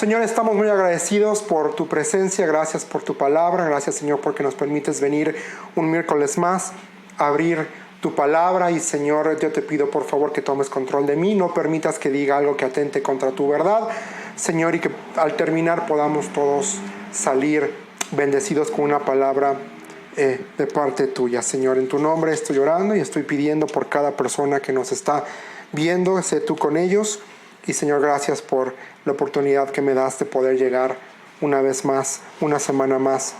Señor, estamos muy agradecidos por tu presencia, gracias por tu palabra, gracias Señor porque nos permites venir un miércoles más, a abrir tu palabra y Señor, yo te pido por favor que tomes control de mí, no permitas que diga algo que atente contra tu verdad, Señor, y que al terminar podamos todos salir bendecidos con una palabra de parte tuya, Señor. En tu nombre estoy orando y estoy pidiendo por cada persona que nos está viendo, sé tú con ellos. Y Señor, gracias por la oportunidad que me das de poder llegar una vez más, una semana más,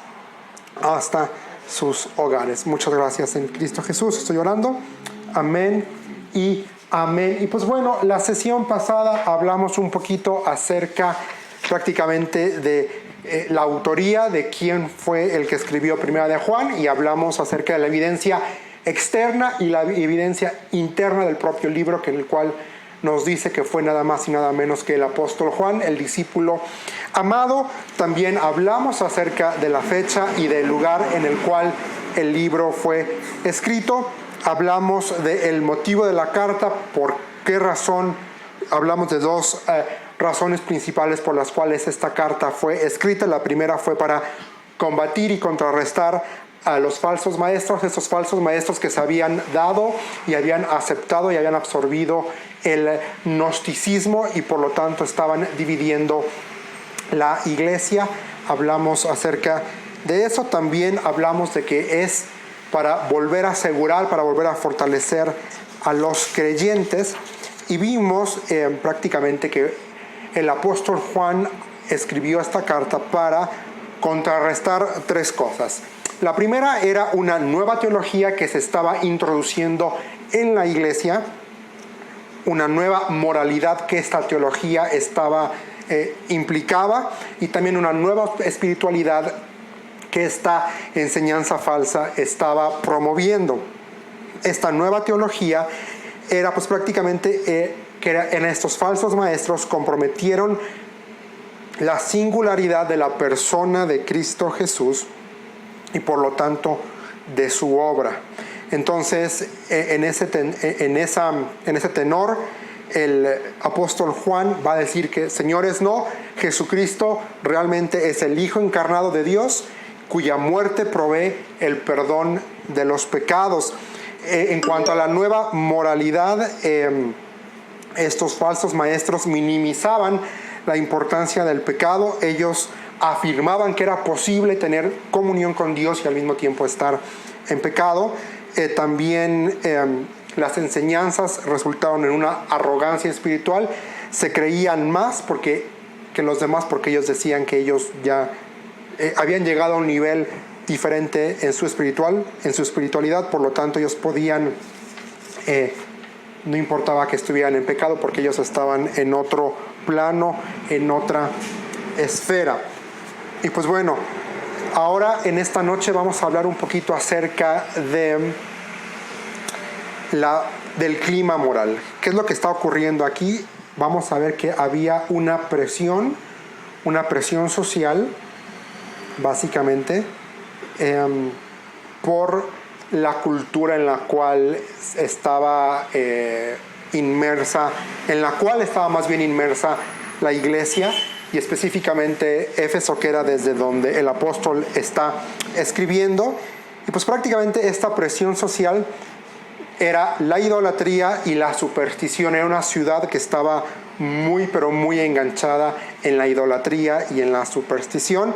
hasta sus hogares. Muchas gracias en Cristo Jesús. Estoy orando. Amén y amén. Y pues bueno, la sesión pasada hablamos un poquito acerca prácticamente de la autoría de quién fue el que escribió Primera de Juan y hablamos acerca de la evidencia externa y la evidencia interna del propio libro, que en el cual nos dice que fue nada más y nada menos que el apóstol Juan, el discípulo amado. También hablamos acerca de la fecha y del lugar en el cual el libro fue escrito. Hablamos del motivo de la carta, por qué razón. Hablamos de dos razones principales por las cuales esta carta fue escrita. La primera fue para combatir y contrarrestar a los falsos maestros, esos falsos maestros que se habían dado y habían aceptado y habían absorbido el gnosticismo y por lo tanto estaban dividiendo la iglesia. Hablamos acerca de eso. También hablamos de que es para volver a asegurar, para volver a fortalecer a los creyentes. Y vimos prácticamente que el apóstol Juan escribió esta carta para contrarrestar tres cosas. La primera era una nueva teología que se estaba introduciendo en la iglesia, una nueva moralidad que esta teología implicaba y también una nueva espiritualidad que esta enseñanza falsa estaba promoviendo. Esta nueva teología era pues prácticamente en estos falsos maestros comprometieron la singularidad de la persona de Cristo Jesús y por lo tanto de su obra. Entonces en ese tenor el apóstol Juan va a decir que señores, no, Jesucristo realmente es el Hijo encarnado de Dios cuya muerte provee el perdón de los pecados. En cuanto a la nueva moralidad, estos falsos maestros minimizaban la importancia del pecado. Ellos afirmaban que era posible tener comunión con Dios y al mismo tiempo estar en pecado. También las enseñanzas resultaron en una arrogancia espiritual. Se creían más que los demás porque ellos decían que ellos ya habían llegado a un nivel diferente en su espiritualidad, por lo tanto ellos podían, no importaba que estuvieran en pecado porque ellos estaban en otro plano, en otra esfera. Y pues bueno, ahora en esta noche vamos a hablar un poquito acerca del clima moral. ¿Qué es lo que está ocurriendo aquí? Vamos a ver que había una presión social, básicamente, por la cultura en la cual estaba inmersa la iglesia, y específicamente Éfeso, que era desde donde el apóstol está escribiendo. Y pues prácticamente esta presión social era la idolatría y la superstición. Era una ciudad que estaba muy pero muy enganchada en la idolatría y en la superstición.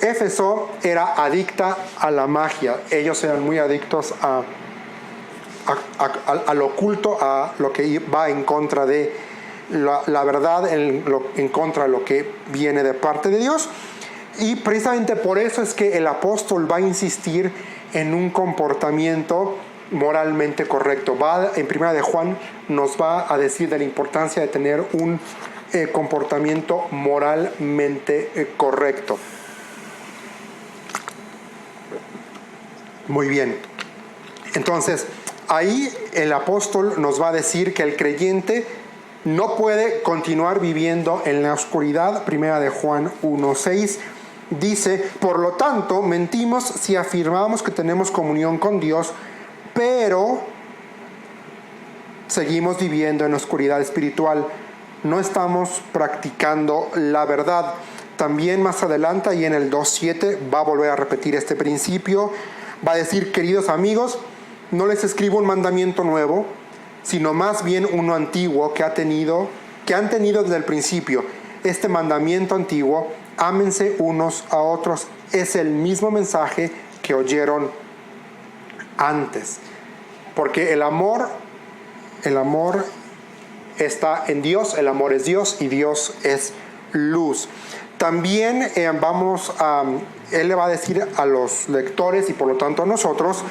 Éfeso era adicta a la magia. Ellos eran muy adictos al oculto, a lo que va en contra de la verdad, en contra de lo que viene de parte de Dios. Y precisamente por eso es que el apóstol va a insistir en un comportamiento moralmente correcto. En Primera de Juan nos va a decir de la importancia de tener un comportamiento moralmente correcto. Muy bien. Entonces, ahí el apóstol nos va a decir que el creyente no puede continuar viviendo en la oscuridad. Primera de Juan 1:6 dice: por lo tanto, mentimos si afirmamos que tenemos comunión con Dios, pero seguimos viviendo en oscuridad espiritual. no estamos practicando la verdad. También más adelante, y en el 2:7, va a volver a repetir este principio. Va a decir: queridos amigos, no les escribo un mandamiento nuevo, sino más bien uno antiguo que han tenido desde el principio. Este mandamiento antiguo: ámense unos a otros. Es el mismo mensaje que oyeron antes. Porque el amor está en Dios, el amor es Dios y Dios es luz. También él le va a decir a los lectores y por lo tanto a nosotros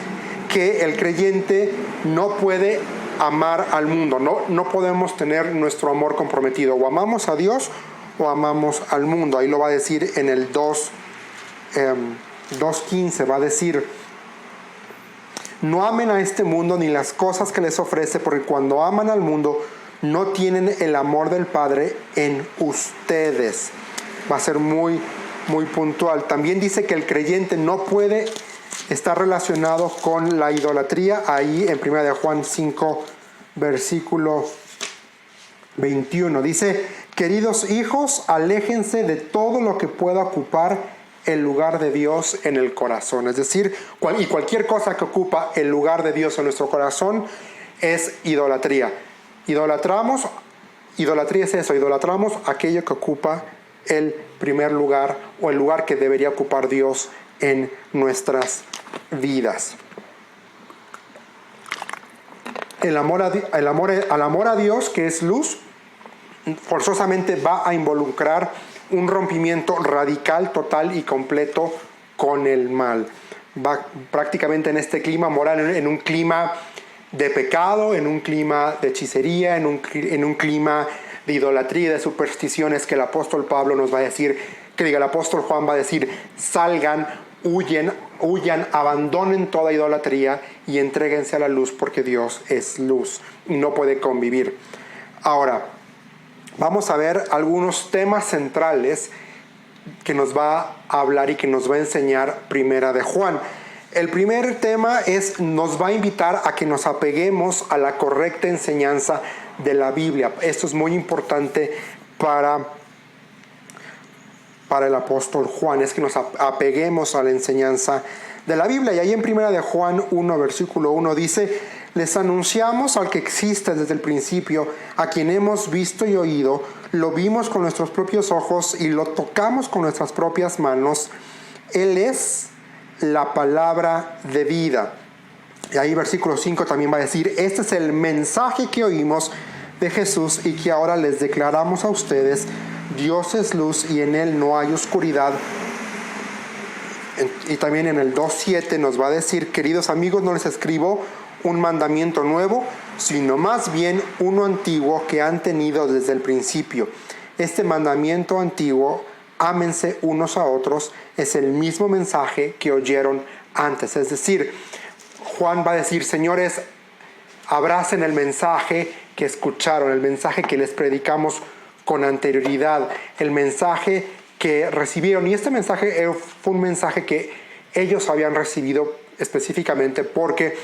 que el creyente no puede amar al mundo, no podemos tener nuestro amor comprometido, o amamos a Dios o amamos al mundo. Ahí lo va a decir en el 2:15, va a decir: no amen a este mundo ni las cosas que les ofrece, porque cuando aman al mundo no tienen el amor del Padre en ustedes. Va a ser muy, muy puntual. También dice que el creyente no puede estar relacionado con la idolatría. Ahí en 1 de Juan 5, versículo 21. Dice: queridos hijos, aléjense de todo lo que pueda ocupar el lugar de Dios en el corazón. Es decir, cualquier cosa que ocupa el lugar de Dios en nuestro corazón es idolatría. Idolatría es eso, idolatramos aquello que ocupa el primer lugar o el lugar que debería ocupar Dios en nuestras vidas. El amor a Dios, que es luz, forzosamente va a involucrar un rompimiento radical, total y completo con el mal. Va prácticamente en este clima moral, en un clima de pecado, en un clima de hechicería, en un clima de idolatría y de supersticiones, que el apóstol Pablo nos va a decir, el apóstol Juan va a decir: salgan, huyan, abandonen toda idolatría y entréguense a la luz, porque Dios es luz y no puede convivir. Ahora, vamos a ver algunos temas centrales que nos va a hablar y que nos va a enseñar Primera de Juan. El primer tema nos va a invitar a que nos apeguemos a la correcta enseñanza de la Biblia. Esto es muy importante para el apóstol Juan, es que nos apeguemos a la enseñanza de la Biblia. Y ahí en 1 de Juan 1, versículo 1 dice: les anunciamos al que existe desde el principio, a quien hemos visto y oído, lo vimos con nuestros propios ojos y lo tocamos con nuestras propias manos. Él es la palabra de vida. Y ahí versículo 5 también va a decir: este es el mensaje que oímos de Jesús y que ahora les declaramos a ustedes. Dios es luz y en Él no hay oscuridad. Y también en el 2:7 nos va a decir: queridos amigos, no les escribo un mandamiento nuevo, sino más bien uno antiguo que han tenido desde el principio. Este mandamiento antiguo: ámense unos a otros, es el mismo mensaje que oyeron antes. Es decir, Juan va a decir: señores, abracen el mensaje que escucharon, el mensaje que les predicamos con anterioridad, el mensaje que recibieron. Y este mensaje fue un mensaje que ellos habían recibido específicamente porque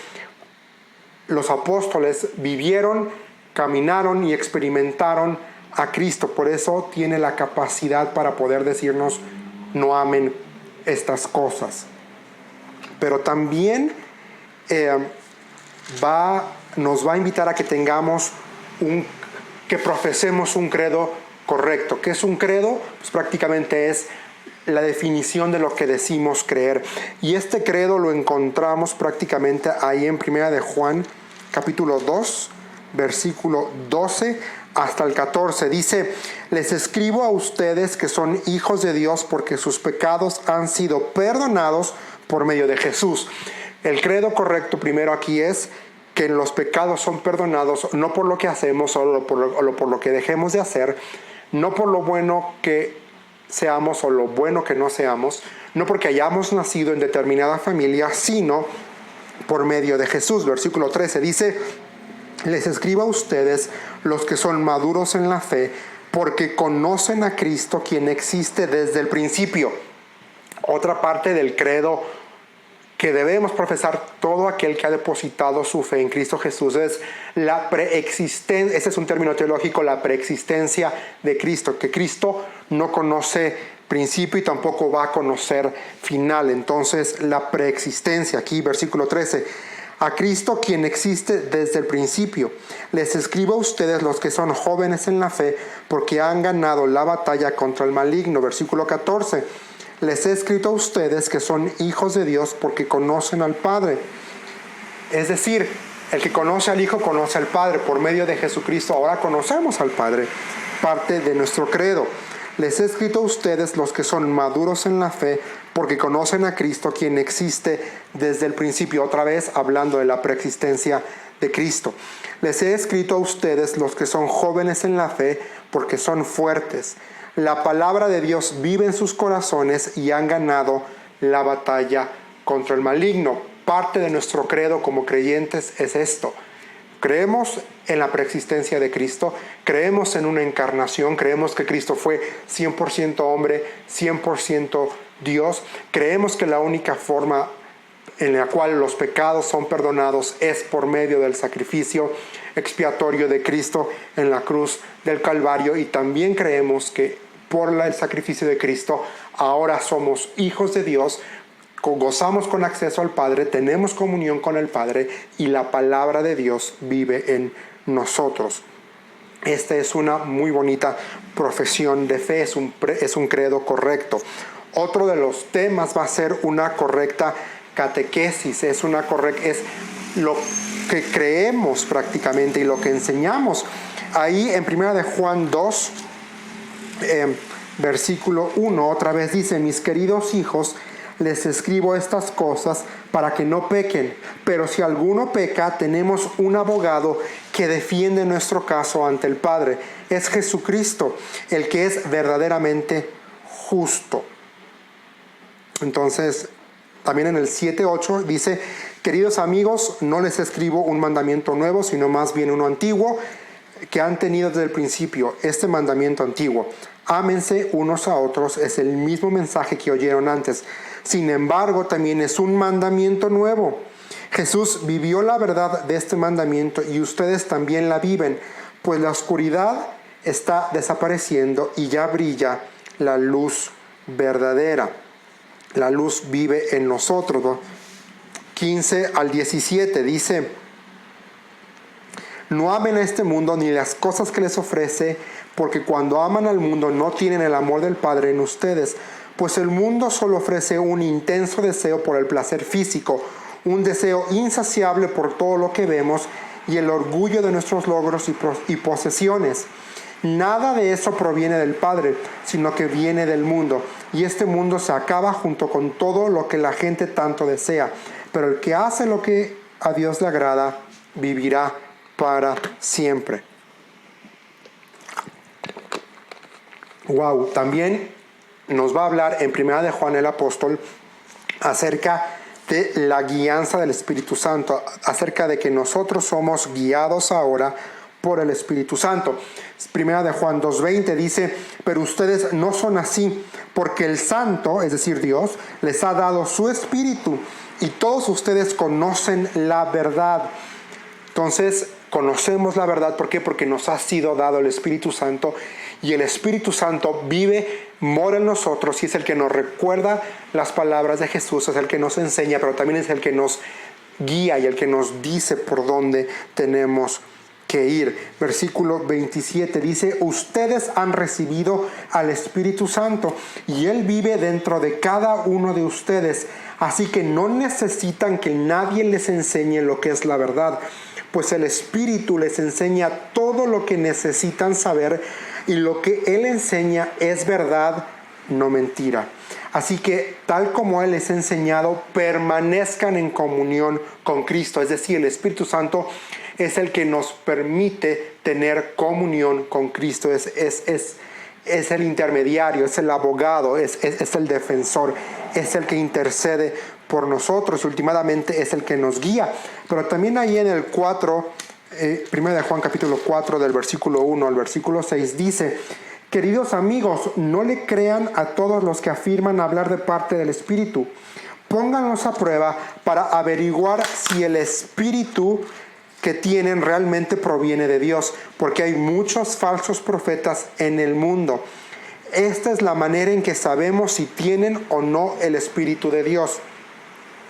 los apóstoles vivieron, caminaron y experimentaron a Cristo. Por eso tiene la capacidad para poder decirnos: no amen estas cosas. Pero también nos va a invitar a que que profesemos un credo correcto. ¿Qué es un credo? Pues prácticamente es la definición de lo que decimos creer. Y este credo lo encontramos prácticamente ahí en 1 de Juan, capítulo 2, versículo 12 hasta el 14. Dice: les escribo a ustedes que son hijos de Dios porque sus pecados han sido perdonados por medio de Jesús. El credo correcto primero aquí es que los pecados son perdonados no por lo que hacemos o por lo que dejemos de hacer, no por lo bueno que seamos o lo bueno que no seamos, no porque hayamos nacido en determinada familia, sino por medio de Jesús. Versículo 13 dice: les escribo a ustedes, los que son maduros en la fe, porque conocen a Cristo, quien existe desde el principio. Otra parte del credo que debemos profesar todo aquel que ha depositado su fe en Cristo Jesús. Es la preexistencia, ese es un término teológico, la preexistencia de Cristo, que Cristo no conoce principio y tampoco va a conocer final. Entonces, la preexistencia, aquí versículo 13, a Cristo quien existe desde el principio. Les escribo a ustedes los que son jóvenes en la fe, porque han ganado la batalla contra el maligno. Versículo 14, les he escrito a ustedes que son hijos de Dios porque conocen al Padre. Es decir, el que conoce al Hijo conoce al Padre. Por medio de Jesucristo ahora conocemos al Padre, parte de nuestro credo. Les he escrito a ustedes los que son maduros en la fe porque conocen a Cristo quien existe desde el principio. Otra vez hablando de la preexistencia de Cristo. Les he escrito a ustedes los que son jóvenes en la fe porque son fuertes. La palabra de Dios vive en sus corazones y han ganado la batalla contra el maligno. Parte de nuestro credo como creyentes es esto. Creemos en la preexistencia de Cristo, creemos en una encarnación, creemos que Cristo fue 100% hombre, 100% Dios. Creemos que la única forma en la cual los pecados son perdonados es por medio del sacrificio expiatorio de Cristo en la cruz del Calvario, y también creemos que por el sacrificio de Cristo ahora somos hijos de Dios, gozamos con acceso al Padre, tenemos comunión con el Padre y la palabra de Dios vive en nosotros. Esta es una muy bonita profesión de fe, es un credo correcto. Otro de los temas va a ser una correcta catequesis, es lo que creemos prácticamente y lo que enseñamos. Ahí en 1 de Juan 2, versículo 1, otra vez dice: mis queridos hijos, les escribo estas cosas para que no pequen, pero si alguno peca, tenemos un abogado que defiende nuestro caso ante el Padre. Es Jesucristo, el que es verdaderamente justo. Entonces, también en el 7:8 dice: queridos amigos, no les escribo un mandamiento nuevo, sino más bien uno antiguo, que han tenido desde el principio. Este mandamiento antiguo: ámense unos a otros, es el mismo mensaje que oyeron antes. Sin embargo, también es un mandamiento nuevo. Jesús vivió la verdad de este mandamiento y ustedes también la viven, pues la oscuridad está desapareciendo y ya brilla la luz verdadera. La luz vive en nosotros, ¿no? 15 al 17 dice: no amen a este mundo ni las cosas que les ofrece, porque cuando aman al mundo no tienen el amor del Padre en ustedes, pues el mundo solo ofrece un intenso deseo por el placer físico, un deseo insaciable por todo lo que vemos y el orgullo de nuestros logros y posesiones. Nada de eso proviene del Padre, sino que viene del mundo, y este mundo se acaba junto con todo lo que la gente tanto desea, pero el que hace lo que a Dios le agrada vivirá para siempre. Wow, también nos va a hablar en 1 de Juan el apóstol acerca de la guianza del Espíritu Santo, acerca de que nosotros somos guiados ahora por el Espíritu Santo. 1 de Juan 2:20 dice: pero ustedes no son así, porque el Santo, es decir Dios, les ha dado su Espíritu, y todos ustedes conocen la verdad. Entonces, conocemos la verdad. ¿Por qué? Porque nos ha sido dado el Espíritu Santo, y el Espíritu Santo vive, mora en nosotros, y es el que nos recuerda las palabras de Jesús, es el que nos enseña, pero también es el que nos guía y el que nos dice por dónde tenemos que ir. Versículo 27 dice: ustedes han recibido al Espíritu Santo y Él vive dentro de cada uno de ustedes, así que no necesitan que nadie les enseñe lo que es la verdad, pues el Espíritu les enseña todo lo que necesitan saber, y lo que Él enseña es verdad, no mentira. Así que, tal como Él les ha enseñado, permanezcan en comunión con Cristo. Es decir, el Espíritu Santo es el que nos permite tener comunión con Cristo. Es el intermediario, es el abogado, es el defensor, es el que intercede por nosotros. Últimamente es el que nos guía. Pero también ahí en el 4, 1 de Juan capítulo 4, del versículo 1 al versículo 6 dice: queridos amigos, no le crean a todos los que afirman hablar de parte del Espíritu, pónganlos a prueba para averiguar si el espíritu que tienen realmente proviene de Dios, porque hay muchos falsos profetas en el mundo. Esta es la manera en que sabemos si tienen o no el espíritu de Dios.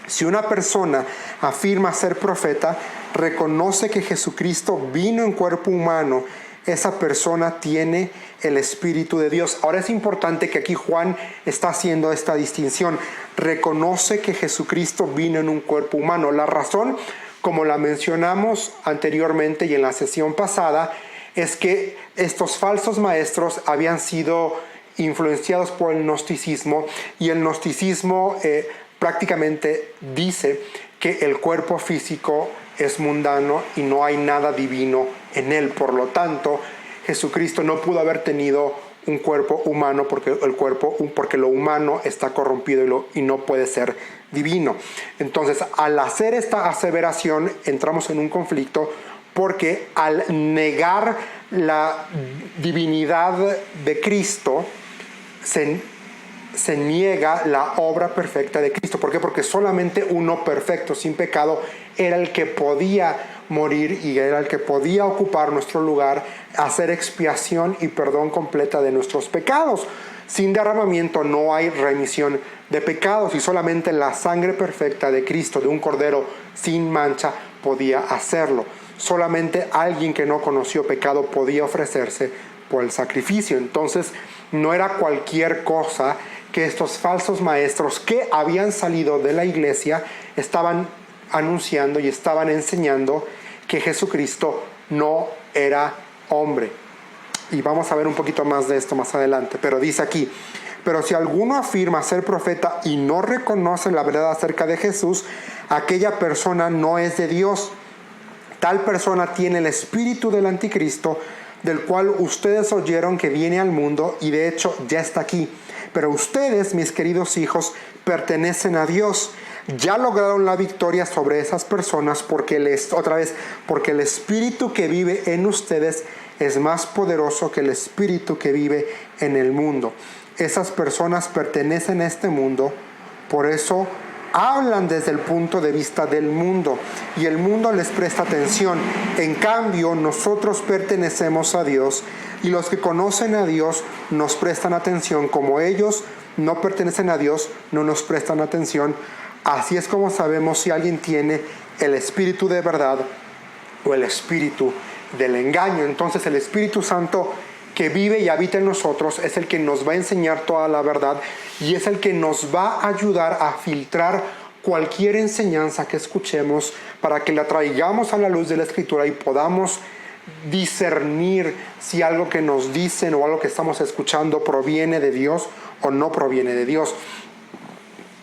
Si una persona afirma ser profeta, reconoce que Jesucristo vino en cuerpo humano, esa persona tiene el Espíritu de Dios. Ahora es importante que aquí Juan está haciendo esta distinción. Reconoce que Jesucristo vino en un cuerpo humano. La razón, como la mencionamos anteriormente y en la sesión pasada, es que estos falsos maestros habían sido influenciados por el gnosticismo, y el gnosticismo prácticamente dice que el cuerpo físico es mundano y no hay nada divino en él. Por lo tanto, Jesucristo no pudo haber tenido un cuerpo humano porque lo humano está corrompido y no puede ser divino. Entonces, al hacer esta aseveración, entramos en un conflicto, porque al negar la divinidad de Cristo, se niega la obra perfecta de Cristo. ¿Por qué? Porque solamente uno perfecto, sin pecado, era el que podía morir y era el que podía ocupar nuestro lugar, hacer expiación y perdón completa de nuestros pecados. Sin derramamiento no hay remisión de pecados, y solamente la sangre perfecta de Cristo, de un cordero sin mancha, podía hacerlo. Solamente alguien que no conoció pecado podía ofrecerse por el sacrificio. Entonces, no era cualquier cosa que estos falsos maestros que habían salido de la iglesia estaban anunciando y estaban enseñando, que Jesucristo no era hombre. Y vamos a ver un poquito más de esto más adelante. Pero dice aquí: pero si alguno afirma ser profeta y no reconoce la verdad acerca de Jesús, aquella persona no es de Dios. Tal persona tiene el espíritu del anticristo, del cual ustedes oyeron que viene al mundo, y de hecho ya está aquí. Pero ustedes, mis queridos hijos, pertenecen a Dios. Ya lograron la victoria sobre esas personas, porque el espíritu que vive en ustedes es más poderoso que el espíritu que vive en el mundo. Esas personas pertenecen a este mundo, por eso hablan desde el punto de vista del mundo, y el mundo les presta atención. En cambio, nosotros pertenecemos a Dios, y los que conocen a Dios nos prestan atención. Como ellos no pertenecen a Dios, no nos prestan atención. Así es como sabemos si alguien tiene el espíritu de verdad o el espíritu del engaño. Entonces, el Espíritu Santo que vive y habita en nosotros es el que nos va a enseñar toda la verdad, y es el que nos va a ayudar a filtrar cualquier enseñanza que escuchemos, para que la traigamos a la luz de la Escritura y podamos discernir si algo que nos dicen o algo que estamos escuchando proviene de Dios o no proviene de Dios.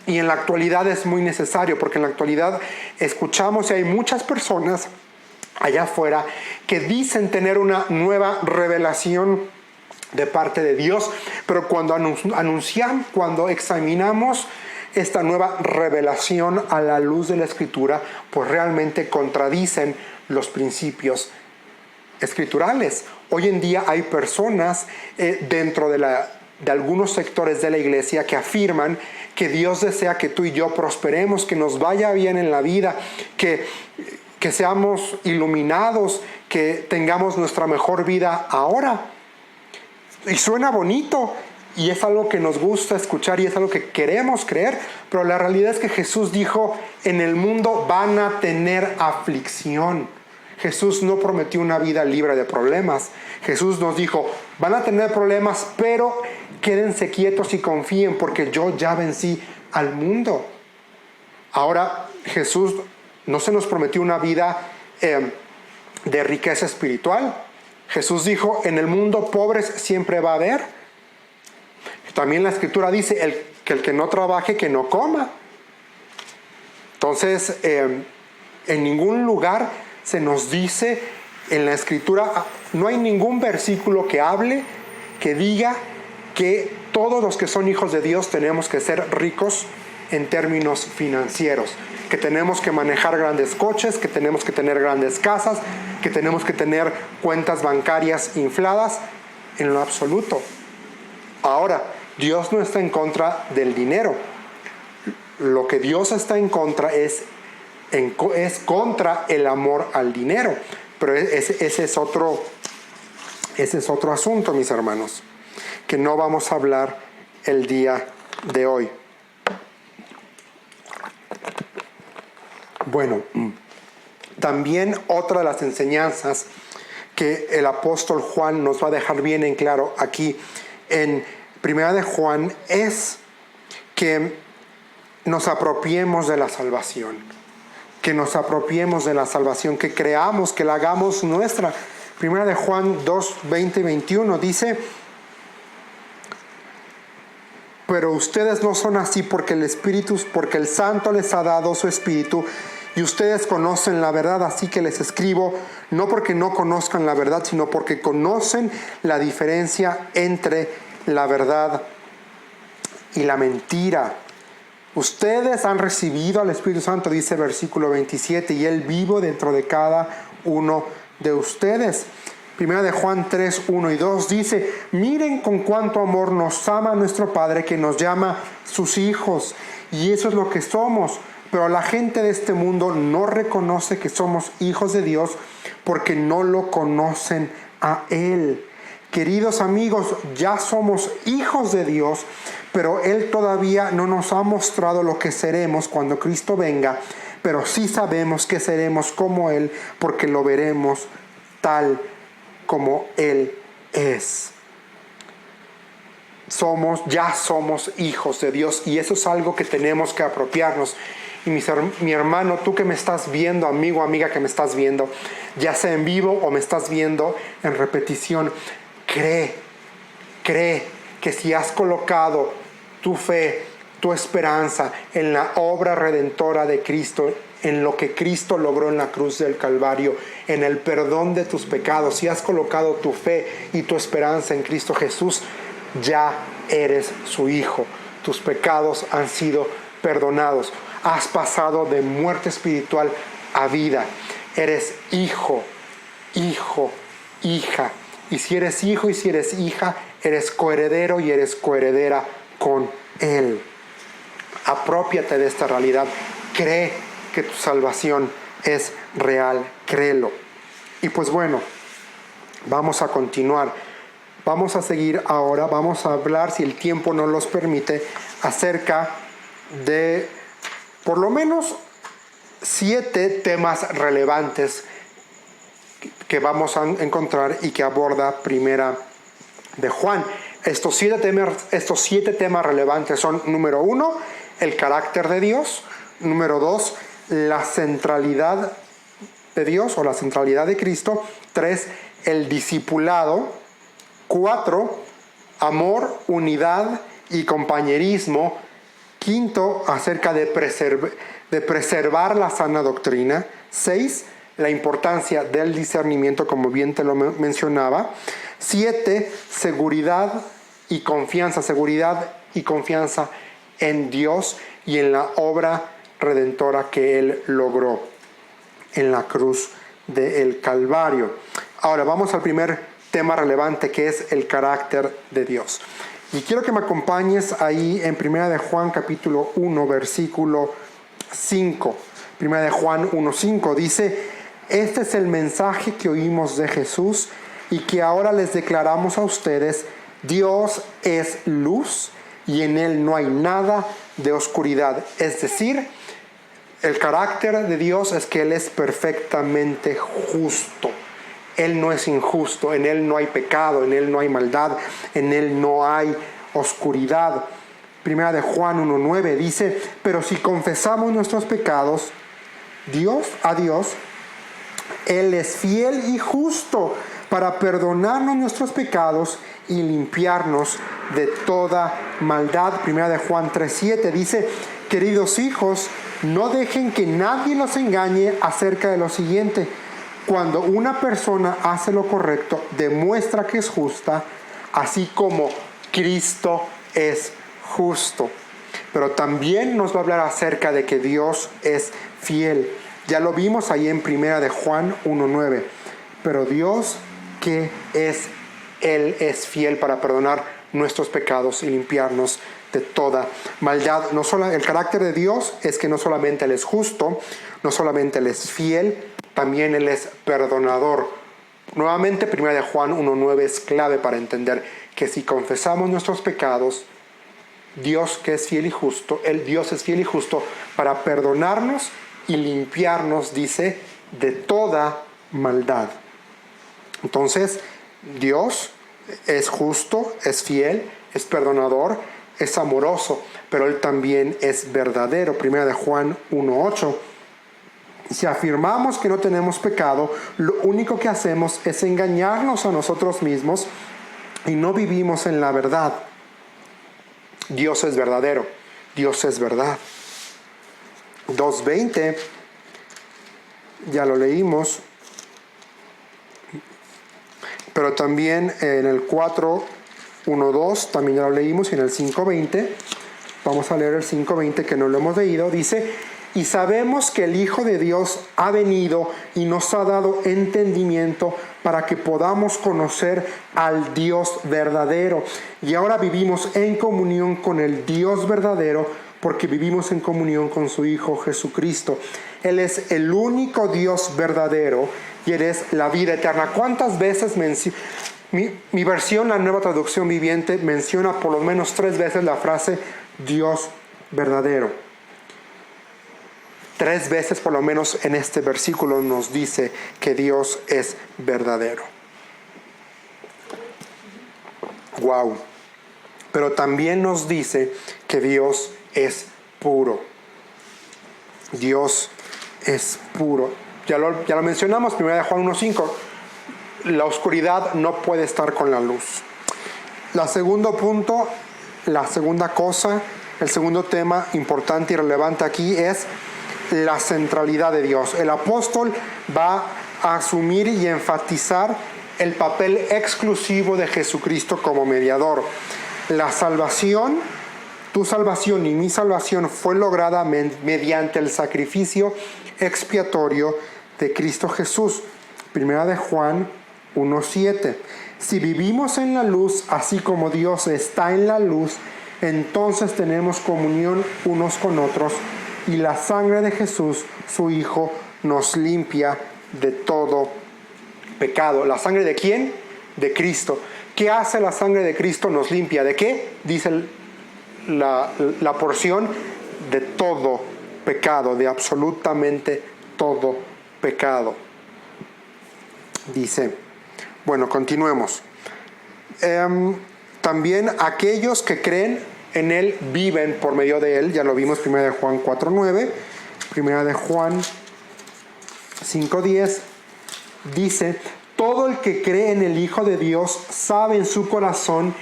Y en la actualidad es muy necesario, porque en la actualidad escuchamos y hay muchas personas allá afuera que dicen tener una nueva revelación de parte de Dios, pero cuando cuando examinamos esta nueva revelación a la luz de la Escritura, pues realmente contradicen los principios escriturales. Hoy en día hay personas dentro de algunos sectores de la iglesia que afirman que Dios desea que tú y yo prosperemos, que nos vaya bien en la vida, que seamos iluminados, que tengamos nuestra mejor vida ahora. Y suena bonito, y es algo que nos gusta escuchar y es algo que queremos creer, pero la realidad es que Jesús dijo: en el mundo van a tener aflicción. Jesús no prometió una vida libre de problemas. Jesús nos dijo: van a tener problemas, pero quédense quietos y confíen, porque yo ya vencí al mundo. Ahora, Jesús no se nos prometió una vida de riqueza espiritual. Jesús dijo: en el mundo pobres siempre va a haber. También la Escritura dice que el que no trabaje, que no coma. Entonces, en ningún lugar se nos dice en la Escritura, no hay ningún versículo que hable, que diga que todos los que son hijos de Dios tenemos que ser ricos en términos financieros, que tenemos que manejar grandes coches, que tenemos que tener grandes casas, que tenemos que tener cuentas bancarias infladas, en lo absoluto. Ahora, Dios no está en contra del dinero. Lo que Dios está en contra es contra el amor al dinero. Pero ese es otro asunto, mis hermanos, que no vamos a hablar el día de hoy. Bueno, también otra de las enseñanzas que el apóstol Juan nos va a dejar bien en claro aquí en Primera de Juan es que nos apropiemos de la salvación. Que nos apropiemos de la salvación, que creamos, que la hagamos nuestra. Primera de Juan 2, 20 y 21 dice: pero ustedes no son así porque el Santo les ha dado su Espíritu, y ustedes conocen la verdad, así que les escribo, no porque no conozcan la verdad, sino porque conocen la diferencia entre la verdad y la mentira. Ustedes han recibido al Espíritu Santo, dice versículo 27, y Él vivo dentro de cada uno de ustedes. Primera de Juan 3, 1 y 2 dice: miren con cuánto amor nos ama nuestro Padre, que nos llama sus hijos, y eso es lo que somos. Pero la gente de este mundo no reconoce que somos hijos de Dios porque no lo conocen a Él. Queridos amigos, ya somos hijos de Dios, pero Él todavía no nos ha mostrado lo que seremos cuando Cristo venga, pero sí sabemos que seremos como Él porque lo veremos tal como Él es. Ya somos hijos de Dios, y eso es algo que tenemos que apropiarnos. Y mi hermano, tú que me estás viendo, amigo, amiga que me estás viendo, ya sea en vivo o me estás viendo en repetición, cree que si has colocado tu fe, tu esperanza en la obra redentora de Cristo, en lo que Cristo logró en la cruz del Calvario, en el perdón de tus pecados, si has colocado tu fe y tu esperanza en Cristo Jesús, ya eres su hijo. Tus pecados han sido perdonados. Has pasado de muerte espiritual a vida. Eres hijo, hija. Y si eres hijo y si eres hija, eres coheredero y eres coheredera con Él. Aprópiate de esta realidad. Cree que tu salvación es real. Créelo. Y pues bueno, vamos a continuar. Vamos a seguir ahora. Vamos a hablar, si el tiempo nos los permite, acerca de por lo menos 7 temas relevantes que vamos a encontrar y que aborda Primera de Juan. Estos 7 temas relevantes son: número 1, el carácter de Dios; número 2, la centralidad de Dios o la centralidad de Cristo; 3, el discipulado; 4, amor, unidad y compañerismo; 5, acerca de preservar la sana doctrina; 6, la importancia del discernimiento, como bien te lo mencionaba; 7, seguridad y confianza en Dios y en la obra redentora que Él logró en la cruz del Calvario. Ahora vamos al primer tema relevante, que es el carácter de Dios. Y quiero que me acompañes ahí en Primera de Juan capítulo 1, versículo 5. Primera de Juan 1:5 dice: este es el mensaje que oímos de Jesús y que ahora les declaramos a ustedes: Dios es luz y en Él no hay nada de oscuridad. Es decir, el carácter de Dios es que Él es perfectamente justo. Él no es injusto, en Él no hay pecado, en Él no hay maldad, en Él no hay oscuridad. Primera de Juan 1:9 dice: pero si confesamos nuestros pecados a Dios, Él es fiel y justo para perdonarnos nuestros pecados y limpiarnos de toda maldad. Primera de Juan 3:7 dice: queridos hijos, no dejen que nadie los engañe acerca de lo siguiente. Cuando una persona hace lo correcto, demuestra que es justa, así como Cristo es justo. Pero también nos va a hablar acerca de que Dios es fiel. Ya lo vimos ahí en Primera de Juan 1:9. Pero Dios, ¿qué es? Él es fiel para perdonar nuestros pecados y limpiarnos de toda maldad. No solo, el carácter de Dios es que no solamente Él es justo, no solamente Él es fiel, también Él es perdonador. Nuevamente, 1 Juan 1:9 es clave para entender que si confesamos nuestros pecados, Dios que es fiel y justo, Dios es fiel y justo para perdonarnos y limpiarnos, dice, de toda maldad. Entonces, Dios es justo, es fiel, es perdonador, es amoroso, pero Él también es verdadero. 1 Juan 1:8. Si afirmamos que no tenemos pecado, lo único que hacemos es engañarnos a nosotros mismos y no vivimos en la verdad. Dios es verdadero, Dios es verdad. 2:20, ya lo leímos, pero también en el 4:1-2 también ya lo leímos, y en el 5:20, vamos a leer el 5:20 que no lo hemos leído, dice: y sabemos que el Hijo de Dios ha venido y nos ha dado entendimiento para que podamos conocer al Dios verdadero. Y ahora vivimos en comunión con el Dios verdadero porque vivimos en comunión con su Hijo Jesucristo. Él es el único Dios verdadero y Él es la vida eterna. ¿Cuántas veces mi versión, la Nueva Traducción Viviente, menciona por lo menos 3 veces la frase Dios verdadero? 3 veces por lo menos en este versículo nos dice que Dios es verdadero. Wow. Pero también nos dice que Dios es puro. Dios es puro. Ya lo mencionamos, 1 Juan 1:5. La oscuridad no puede estar con la luz. El segundo punto, la segunda cosa, el segundo tema importante y relevante aquí es la centralidad de Dios. El apóstol va a asumir y enfatizar el papel exclusivo de Jesucristo como mediador. La salvación, tu salvación y mi salvación fue lograda mediante el sacrificio expiatorio de Cristo Jesús. 1 Juan 1:7. Si vivimos en la luz, así como Dios está en la luz, entonces tenemos comunión unos con otros, y la sangre de Jesús, su Hijo, nos limpia de todo pecado. ¿La sangre de quién? De Cristo. ¿Qué hace la sangre de Cristo? Nos limpia. ¿De qué? Dice la porción: de todo pecado, de absolutamente todo pecado. Dice, bueno, continuemos. También aquellos que creen en Él viven por medio de Él. Ya lo vimos, 1 Juan 4:9, 1 Juan 5:10. Dice: todo el que cree en el Hijo de Dios sabe en su corazón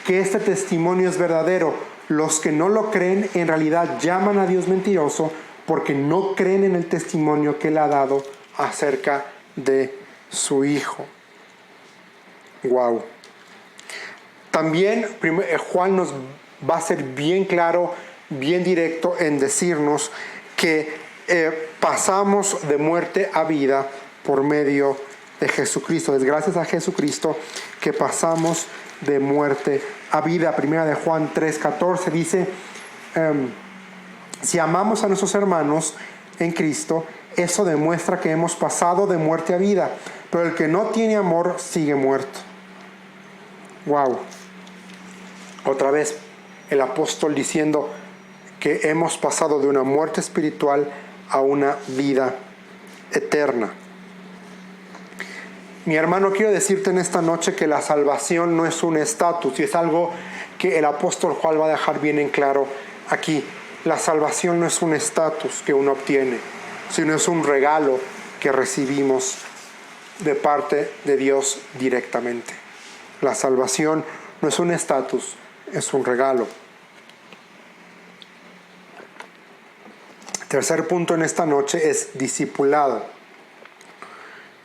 que este testimonio es verdadero. Los que no lo creen en realidad llaman a Dios mentiroso, porque no creen en el testimonio que Él ha dado acerca de su Hijo. Wow. También Juan nos va a ser bien claro, bien directo en decirnos que pasamos de muerte a vida por medio de Jesucristo. Es gracias a Jesucristo que pasamos de muerte a vida. 1 Juan 3:14 dice: si amamos a nuestros hermanos en Cristo, eso demuestra que hemos pasado de muerte a vida. Pero el que no tiene amor sigue muerto. Wow. Otra vez el apóstol diciendo que hemos pasado de una muerte espiritual a una vida eterna. Mi hermano, quiero decirte en esta noche que la salvación no es un estatus, y es algo que el apóstol Juan va a dejar bien en claro aquí. La salvación no es un estatus que uno obtiene, sino es un regalo que recibimos de parte de Dios directamente. La salvación no es un estatus, es un regalo. Tercer punto en esta noche es discipulado.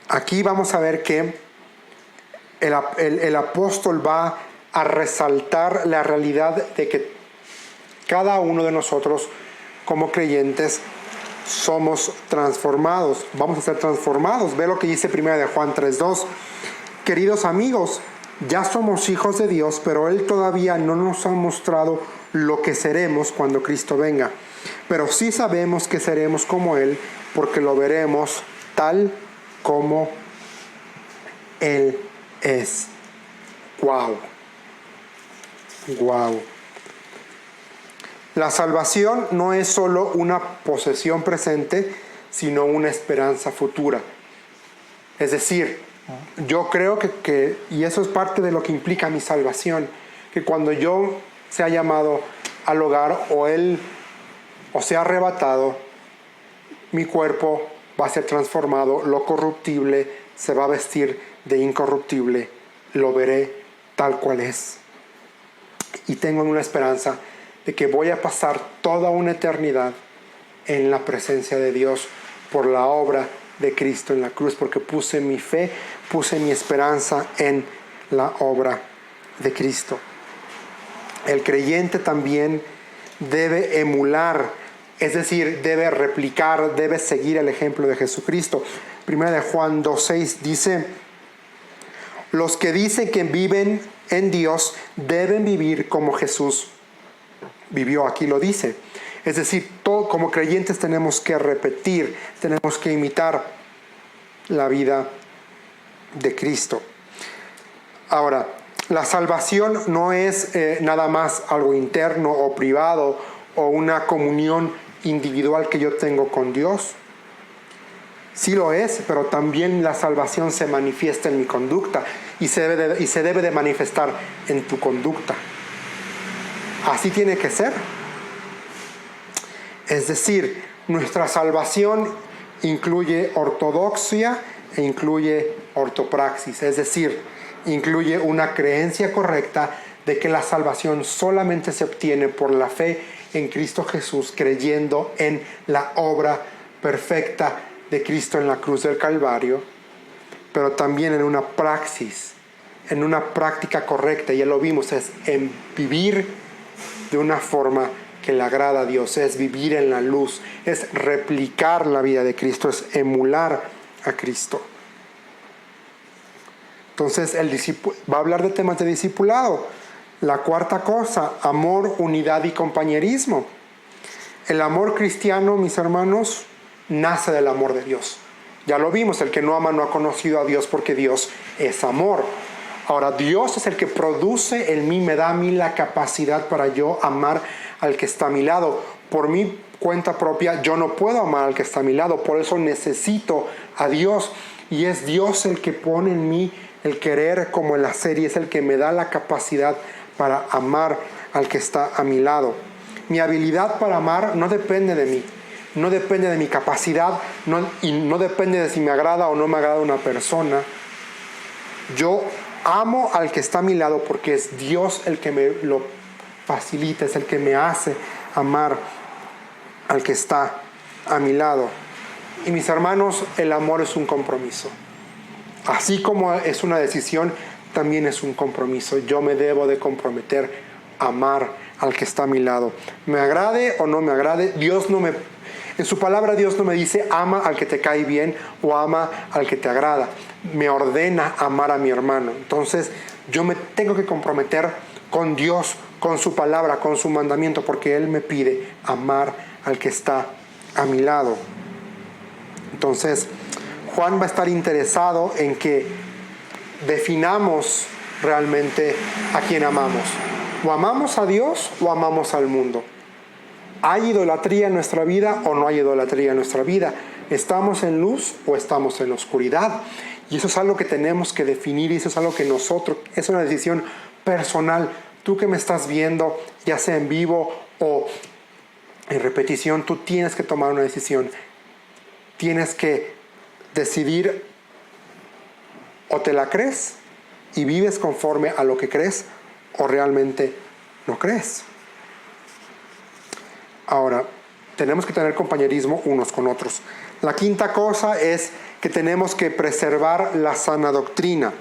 Aquí vamos a ver que el apóstol va a resaltar la realidad de que cada uno de nosotros como creyentes somos transformados. Vamos a ser transformados. Ve lo que dice 1 Juan 3:2. Queridos amigos, Ya somos hijos de Dios, pero Él todavía no nos ha mostrado lo que seremos cuando Cristo venga. Pero sí sabemos que seremos como Él, porque lo veremos tal como Él es. ¡Wow! ¡Wow! La salvación no es solo una posesión presente, sino una esperanza futura. Es decir, yo creo que, y eso es parte de lo que implica mi salvación, que cuando yo sea llamado al hogar o sea arrebatado, mi cuerpo va a ser transformado, lo corruptible se va a vestir de incorruptible, lo veré tal cual es. Y tengo una esperanza de que voy a pasar toda una eternidad en la presencia de Dios por la obra de Cristo en la cruz, porque puse mi fe, puse mi esperanza en la obra de Cristo. El creyente también debe emular, es decir, debe replicar, debe seguir el ejemplo de Jesucristo. Primera de Juan 2:6 dice: los que dicen que viven en Dios deben vivir como Jesús vivió. Aquí lo dice. Es decir, todo, como creyentes tenemos que repetir, tenemos que imitar la vida de Cristo. Ahora, la salvación no es nada más algo interno o privado o una comunión individual que yo tengo con Dios. Sí lo es, pero también la salvación se manifiesta en mi conducta y se debe de manifestar en tu conducta. Así tiene que ser. Es decir, nuestra salvación incluye ortodoxia e incluye ortopraxis. Es decir, incluye una creencia correcta de que la salvación solamente se obtiene por la fe en Cristo Jesús, creyendo en la obra perfecta de Cristo en la cruz del Calvario, pero también en una praxis, en una práctica correcta. Ya lo vimos, es en vivir de una forma que le agrada a Dios, es vivir en la luz, es replicar la vida de Cristo, es emular a Cristo. Entonces va a hablar de temas de discipulado. La cuarta cosa, amor, unidad y compañerismo. El amor cristiano, mis hermanos, nace del amor de Dios. Ya lo vimos, el que no ama no ha conocido a Dios, porque Dios es amor. Ahora, Dios es el que produce en mí, me da a mí la capacidad para yo amar al que está a mi lado. Por mi cuenta propia, yo no puedo amar al que está a mi lado, por eso necesito a Dios. Y es Dios el que pone en mí el querer, como en la serie, es el que me da la capacidad para amar al que está a mi lado. Mi habilidad para amar no depende de mí, no depende de mi capacidad, y no depende de si me agrada o no me agrada una persona. Yo amo al que está a mi lado porque es Dios el que me lo facilita, es el que me hace amar al que está a mi lado. Y mis hermanos, el amor es un compromiso. Así como es una decisión, también es un compromiso. Yo me debo de comprometer a amar al que está a mi lado. Me agrade o no me agrade, en su palabra Dios no me dice ama al que te cae bien o ama al que te agrada. Me ordena amar a mi hermano. Entonces yo me tengo que comprometer con Dios, con su palabra, con su mandamiento, porque Él me pide amar al que está a mi lado. Entonces Juan va a estar interesado en que definamos realmente a quién amamos. ¿O amamos a Dios o amamos al mundo? ¿Hay idolatría en nuestra vida o no hay idolatría en nuestra vida? ¿Estamos en luz o estamos en oscuridad? Y eso es algo que tenemos que definir, y eso es algo que es una decisión personal. Tú que me estás viendo, ya sea en vivo o en repetición, tú tienes que tomar una decisión. Tienes que decidir, o te la crees y vives conforme a lo que crees, o realmente no crees. Ahora, tenemos que tener compañerismo unos con otros. La quinta cosa es que tenemos que preservar la sana doctrina.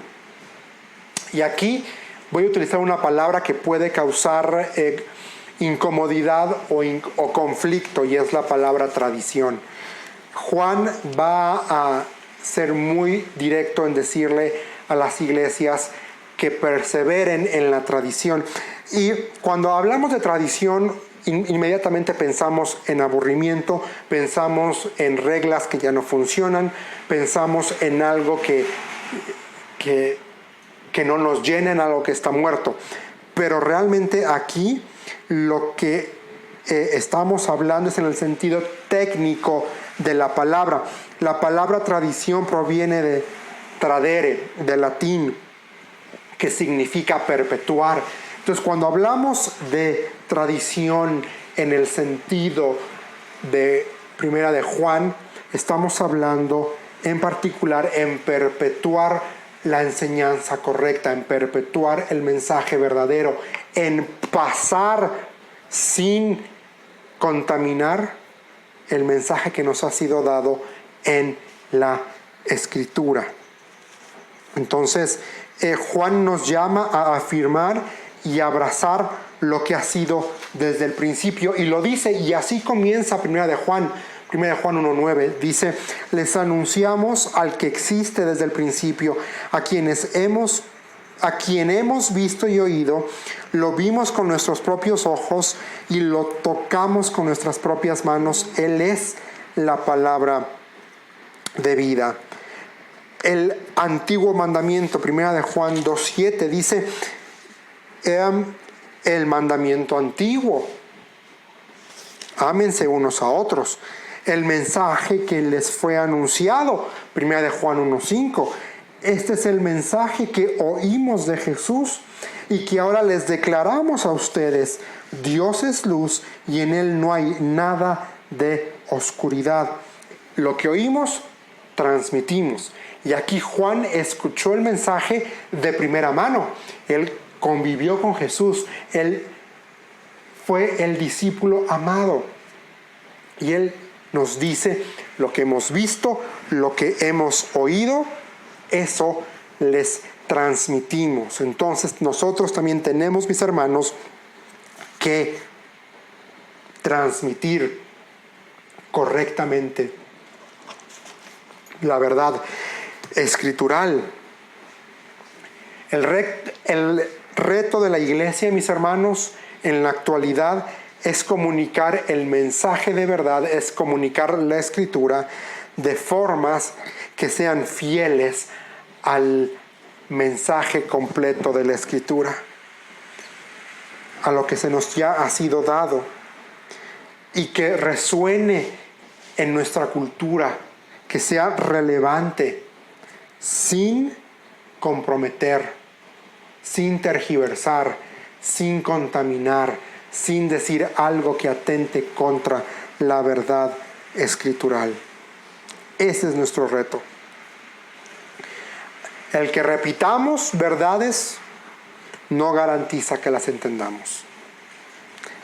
Y aquí voy a utilizar una palabra que puede causar incomodidad o conflicto, y es la palabra tradición. Juan va a ser muy directo en decirle a las iglesias que perseveren en la tradición. Y cuando hablamos de tradición, inmediatamente pensamos en aburrimiento, pensamos en reglas que ya no funcionan, pensamos en algo que no nos llena, en algo que está muerto. Pero realmente aquí lo que estamos hablando es en el sentido técnico de la palabra. La palabra tradición proviene de tradere, del latín, que significa perpetuar. Entonces, cuando hablamos de tradición en el sentido de Primera de Juan, estamos hablando en particular en perpetuar la enseñanza correcta, en perpetuar el mensaje verdadero, en pasar sin contaminar el mensaje que nos ha sido dado en la Escritura. Entonces, Juan nos llama a afirmar y abrazar lo que ha sido desde el principio, y lo dice, y así comienza Primera de Juan 1:9, dice: les anunciamos al que existe desde el principio, a quien hemos visto y oído, lo vimos con nuestros propios ojos y lo tocamos con nuestras propias manos. Él es la palabra de vida. El antiguo mandamiento, Primera de Juan 2:7, dice: el mandamiento antiguo, ámense unos a otros. El mensaje que les fue anunciado, Primera de Juan 1:5, este es el mensaje que oímos de Jesús y que ahora les declaramos a ustedes. Dios es luz y en Él no hay nada de oscuridad. Lo que oímos, transmitimos. Y aquí Juan escuchó el mensaje de primera mano. Él convivió con Jesús. Él fue el discípulo amado. Y Él nos dice lo que hemos visto, lo que hemos oído, eso les transmitimos. Entonces nosotros también tenemos, mis hermanos, que transmitir correctamente la verdad escritural. El reto de la iglesia, mis hermanos, en la actualidad es comunicar el mensaje de verdad, es comunicar la escritura de formas que sean fieles al mensaje completo de la escritura, a lo que se nos ya ha sido dado, y que resuene en nuestra cultura, que sea relevante, sin comprometer, sin tergiversar, sin contaminar, sin decir algo que atente contra la verdad escritural. Ese es nuestro reto. El que repitamos verdades no garantiza que las entendamos.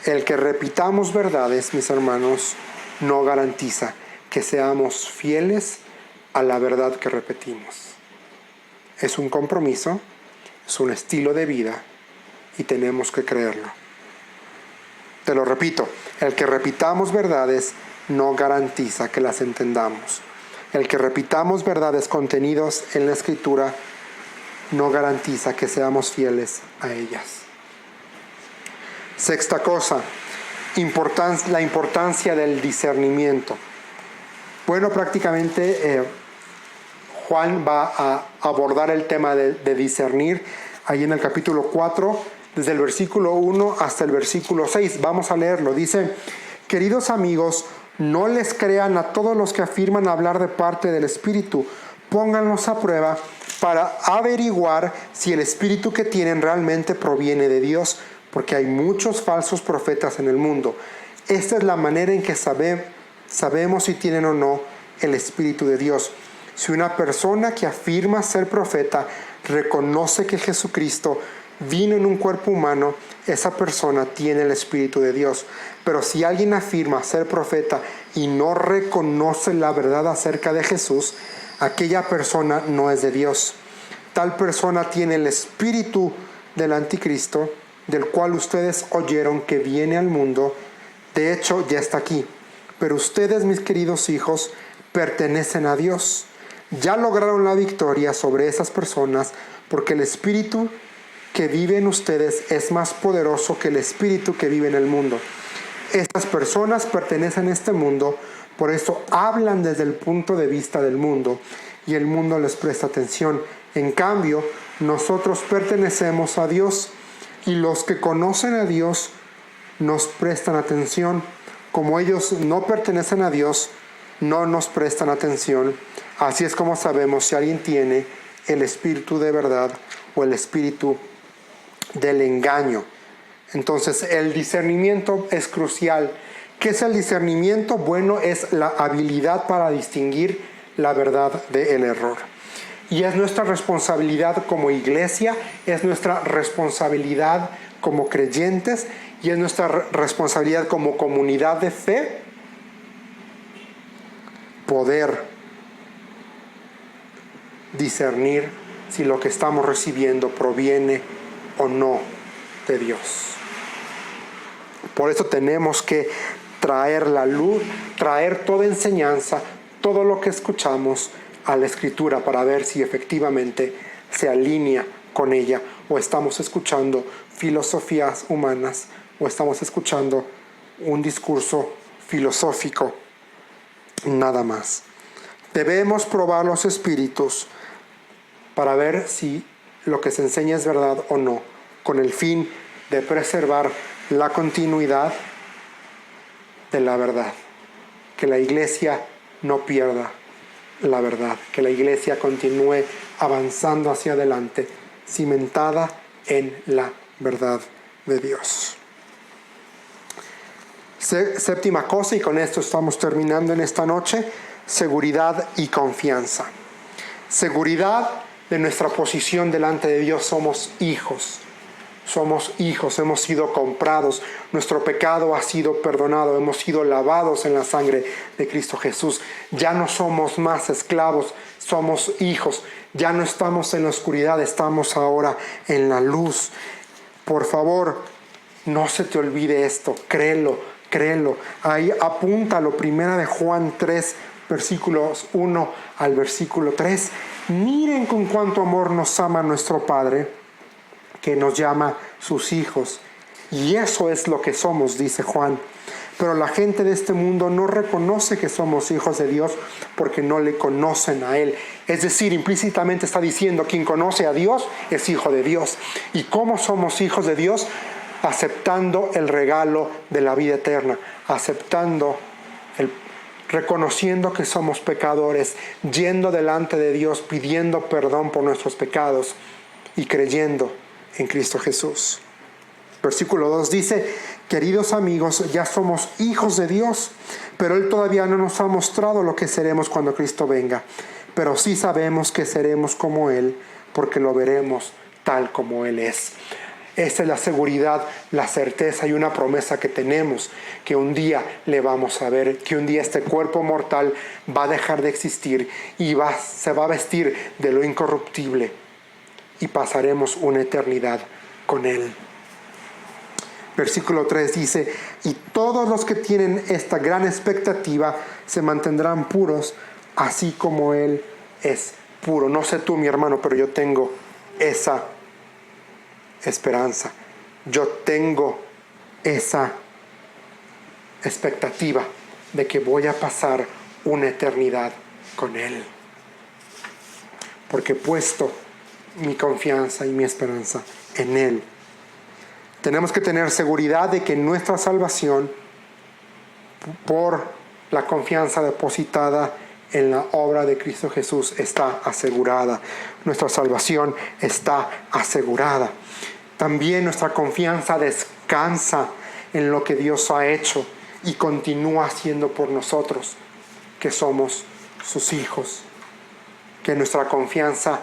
El que repitamos verdades, mis hermanos, no garantiza que seamos fieles a la verdad que repetimos. Es un compromiso, es un estilo de vida y tenemos que creerlo. Te lo repito, el que repitamos verdades no garantiza que las entendamos. El que repitamos verdades contenidos en la Escritura no garantiza que seamos fieles a ellas. Sexta cosa, la importancia del discernimiento. Bueno, prácticamente Juan va a abordar el tema de discernir ahí en el capítulo 4, desde el versículo 1 hasta el versículo 6. Vamos a leerlo. Dice: queridos amigos, no les crean a todos los que afirman hablar de parte del Espíritu. Pónganlos a prueba para averiguar si el Espíritu que tienen realmente proviene de Dios, porque hay muchos falsos profetas en el mundo. Esta es la manera en que sabemos si tienen o no el Espíritu de Dios. Si una persona que afirma ser profeta reconoce que Jesucristo vino en un cuerpo humano, esa persona tiene el Espíritu de Dios. Pero si alguien afirma ser profeta y no reconoce la verdad acerca de Jesús, aquella persona no es de Dios. Tal persona tiene el espíritu del anticristo, del cual ustedes oyeron que viene al mundo. De hecho, ya está aquí. Pero ustedes, mis queridos hijos, pertenecen a Dios. Ya lograron la victoria sobre esas personas, porque el espíritu que vive en ustedes es más poderoso que el espíritu que vive en el mundo. Estas personas pertenecen a este mundo, por eso hablan desde el punto de vista del mundo y el mundo les presta atención. En cambio, nosotros pertenecemos a Dios y los que conocen a Dios nos prestan atención. Como ellos no pertenecen a Dios, no nos prestan atención. Así es como sabemos si alguien tiene el espíritu de verdad o el espíritu del engaño. Entonces, el discernimiento es crucial. ¿Qué es el discernimiento? Bueno, es la habilidad para distinguir la verdad del error. Y es nuestra responsabilidad como iglesia, es nuestra responsabilidad como creyentes y es nuestra responsabilidad como comunidad de fe poder discernir si lo que estamos recibiendo proviene o no de Dios. Por eso tenemos que traer la luz, traer toda enseñanza, todo lo que escuchamos a la Escritura para ver si efectivamente se alinea con ella o estamos escuchando filosofías humanas o estamos escuchando un discurso filosófico, nada más. Debemos probar los espíritus para ver si lo que se enseña es verdad o no, con el fin de preservar la continuidad de la verdad, que la iglesia no pierda la verdad, que la iglesia continúe avanzando hacia adelante, cimentada en la verdad de Dios. Séptima cosa, y con esto estamos terminando en esta noche: seguridad y confianza. Seguridad de nuestra posición delante de Dios. Somos hijos, hemos sido comprados, nuestro pecado ha sido perdonado, hemos sido lavados en la sangre de Cristo Jesús. Ya no somos más esclavos, somos hijos, ya no estamos en la oscuridad, estamos ahora en la luz. Por favor, no se te olvide esto, créelo. Ahí apúntalo, 1 de Juan 3, versículos 1 al versículo 3. Miren con cuánto amor nos ama nuestro Padre, que nos llama sus hijos. Y eso es lo que somos, dice Juan. Pero la gente de este mundo no reconoce que somos hijos de Dios porque no le conocen a Él. Es decir, implícitamente está diciendo: quien conoce a Dios es hijo de Dios. ¿Y cómo somos hijos de Dios? Aceptando el regalo de la vida eterna, reconociendo que somos pecadores, yendo delante de Dios, pidiendo perdón por nuestros pecados y creyendo en Cristo Jesús. Versículo 2 dice: queridos amigos, ya somos hijos de Dios, pero Él todavía no nos ha mostrado lo que seremos cuando Cristo venga. Pero sí sabemos que seremos como Él, porque lo veremos tal como Él es. Esa es la seguridad, la certeza y una promesa que tenemos, que un día le vamos a ver, que un día este cuerpo mortal va a dejar de existir y se va a vestir de lo incorruptible y pasaremos una eternidad con Él. Versículo 3 dice: y todos los que tienen esta gran expectativa se mantendrán puros, así como Él es puro. No sé tú, mi hermano, pero yo tengo esa esperanza. Yo tengo esa expectativa de que voy a pasar una eternidad con Él, porque he puesto mi confianza y mi esperanza en Él. Tenemos que tener seguridad de que nuestra salvación, por la confianza depositada en la obra de Cristo Jesús, está asegurada. Nuestra salvación está asegurada. También nuestra confianza descansa en lo que Dios ha hecho y continúa haciendo por nosotros, que somos sus hijos. Que nuestra confianza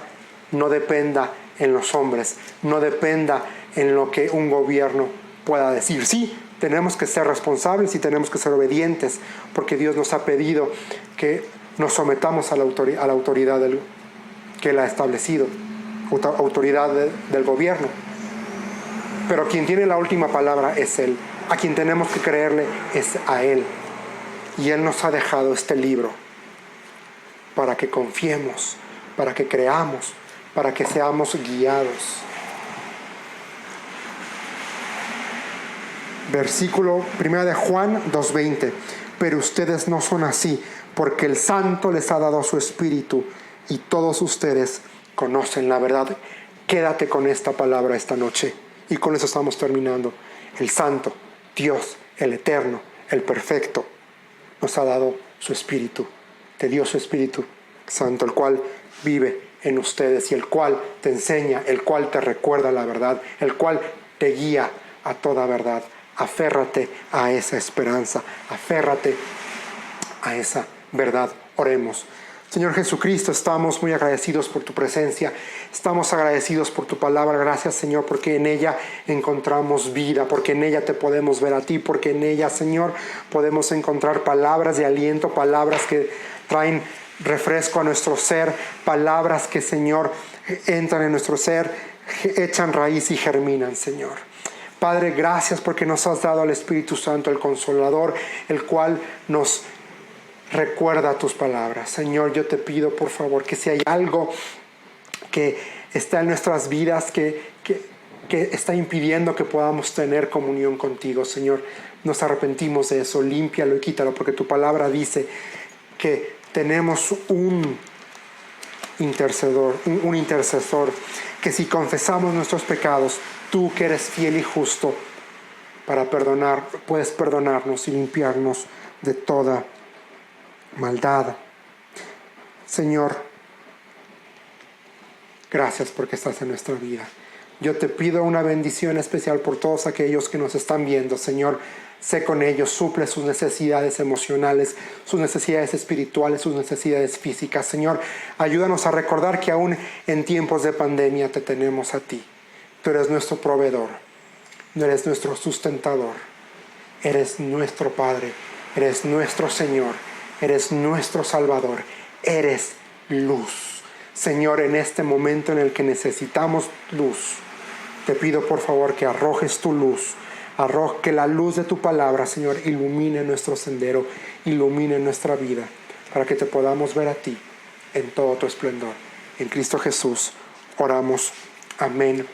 no dependa en los hombres, no dependa en lo que un gobierno pueda decir. Sí, tenemos que ser responsables y tenemos que ser obedientes, porque Dios nos ha pedido que nos sometamos a la autoridad que Él ha establecido, autoridad del gobierno. Pero quien tiene la última palabra es Él. A quien tenemos que creerle es a Él. Y Él nos ha dejado este libro para que confiemos, para que creamos, para que seamos guiados. Versículo 1 de Juan 2:20. Pero ustedes no son así, porque el Santo les ha dado su Espíritu y todos ustedes conocen la verdad. Quédate con esta palabra esta noche. Y con eso estamos terminando. El Santo, Dios, el Eterno, el Perfecto, nos ha dado su Espíritu. Te dio su Espíritu Santo, el cual vive en ustedes y el cual te enseña, el cual te recuerda la verdad, el cual te guía a toda verdad. Aférrate a esa esperanza, aférrate a esa verdad. Oremos. Señor Jesucristo, estamos muy agradecidos por tu presencia, estamos agradecidos por tu palabra. Gracias, Señor, porque en ella encontramos vida, porque en ella te podemos ver a ti, porque en ella, Señor, podemos encontrar palabras de aliento, palabras que traen refresco a nuestro ser, palabras que, Señor, entran en nuestro ser, echan raíz y germinan, Señor. Padre, gracias porque nos has dado al Espíritu Santo, el Consolador, el cual nos recuerda tus palabras. Señor, yo te pido, por favor, que si hay algo que está en nuestras vidas, que está impidiendo que podamos tener comunión contigo, Señor, nos arrepentimos de eso. Límpialo y quítalo, porque tu palabra dice que tenemos un intercesor, que si confesamos nuestros pecados, tú que eres fiel y justo para perdonar, puedes perdonarnos y limpiarnos de toda maldad. Señor, gracias porque estás en nuestra vida. Yo te pido una bendición especial por todos aquellos que nos están viendo. Señor, sé con ellos, suple sus necesidades emocionales, sus necesidades espirituales, sus necesidades físicas. Señor, ayúdanos a recordar que aún en tiempos de pandemia te tenemos a ti. Tú eres nuestro proveedor, no eres nuestro sustentador, eres nuestro Padre, eres nuestro Señor, eres nuestro Salvador, eres luz. Señor, en este momento en el que necesitamos luz, te pido por favor que arrojes tu luz, que la luz de tu palabra, Señor, ilumine nuestro sendero, ilumine nuestra vida, para que te podamos ver a ti en todo tu esplendor. En Cristo Jesús oramos. Amén.